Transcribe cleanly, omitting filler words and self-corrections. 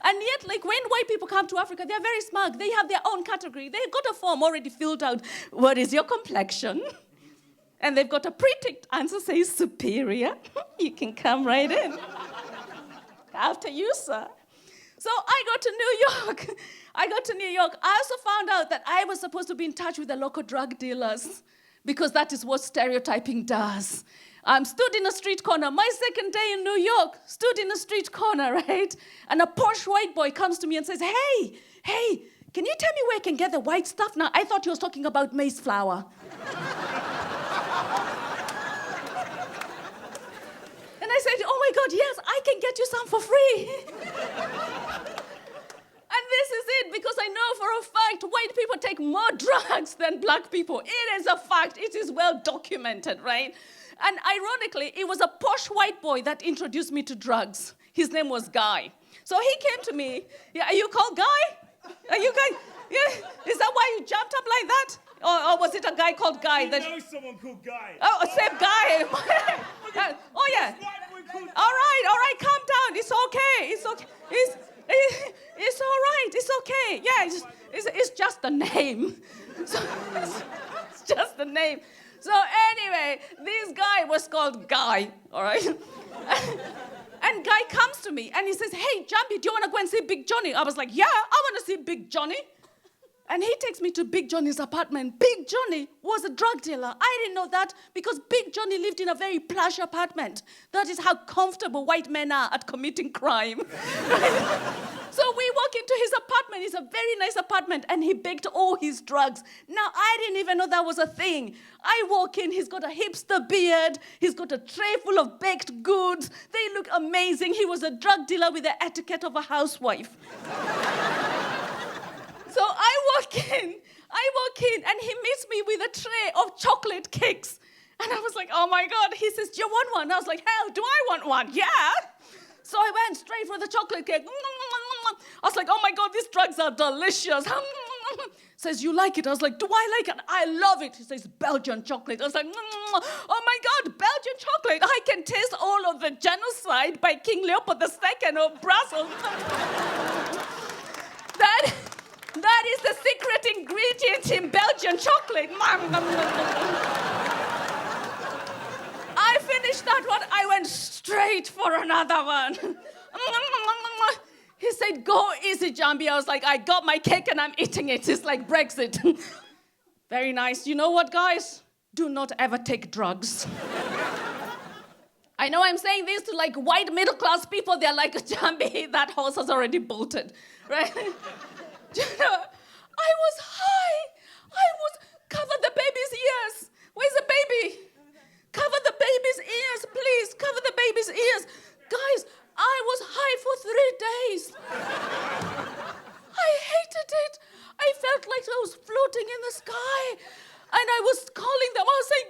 And yet, like, when white people come to Africa, they're very smug. They have their own category. They've got a form already filled out. What is your complexion? And they've got a pre-ticked answer, says superior. You can come right in. After you, sir. So I got to New York. I also found out that I was supposed to be in touch with the local drug dealers because that is what stereotyping does. I'm stood in a street corner. My second day in New York, stood in a street corner, right? And a posh white boy comes to me and says, hey, can you tell me where I can get the white stuff? Now, I thought he was talking about maize flour. And I said, oh my God, yes, I can get you some for free. And this is it, because I know for a fact white people take more drugs than black people. It is a fact. It is well documented, right? And ironically, it was a posh white boy that introduced me to drugs. His name was Guy. So he came to me. Yeah, are you called Guy? Are you Guy? Yeah. Is that why you jumped up like that? Or was it a guy called Guy? I know someone called Guy. Oh, same Guy. Oh, yeah. All right, calm down. It's okay. It's okay. It's all right. It's okay. Yeah, it's just a name. So, it's just a name. So anyway, this guy was called Guy, all right? And Guy comes to me and he says, hey, Njambi, do you want to go and see Big Johnny? I was like, yeah, I want to see Big Johnny. And he takes me to Big Johnny's apartment. Big Johnny was a drug dealer. I didn't know that because Big Johnny lived in a very plush apartment. That is how comfortable white men are at committing crime. So we walk into his apartment. It's a very nice apartment, and he baked all his drugs. Now, I didn't even know that was a thing. I walk in, he's got a hipster beard. He's got a tray full of baked goods. They look amazing. He was a drug dealer with the etiquette of a housewife. So I walk in, and he meets me with a tray of chocolate cakes. And I was like, oh my God. He says, do you want one? I was like, hell, do I want one? Yeah. So I went straight for the chocolate cake. I was like, oh my God, these drugs are delicious. Says, you like it? I was like, do I like it? I love it. He says, Belgian chocolate. I was like, oh my God, Belgian chocolate. I can taste all of the genocide by King Leopold II of Brussels. That is the secret ingredient in Belgian chocolate. I finished that one. I went straight for another one. He said, go easy, Njambi. I was like, I got my cake and I'm eating it. It's like Brexit. Very nice. You know what, guys? Do not ever take drugs. I know I'm saying this to like white middle-class people. They're like, Njambi, that horse has already bolted, right? You know, I was high. Cover the baby's ears. Where's the baby? Cover the baby's ears, please. Cover the baby's ears. Guys, I was high for 3 days. I hated it. I felt like I was floating in the sky. And I was calling them. I was saying,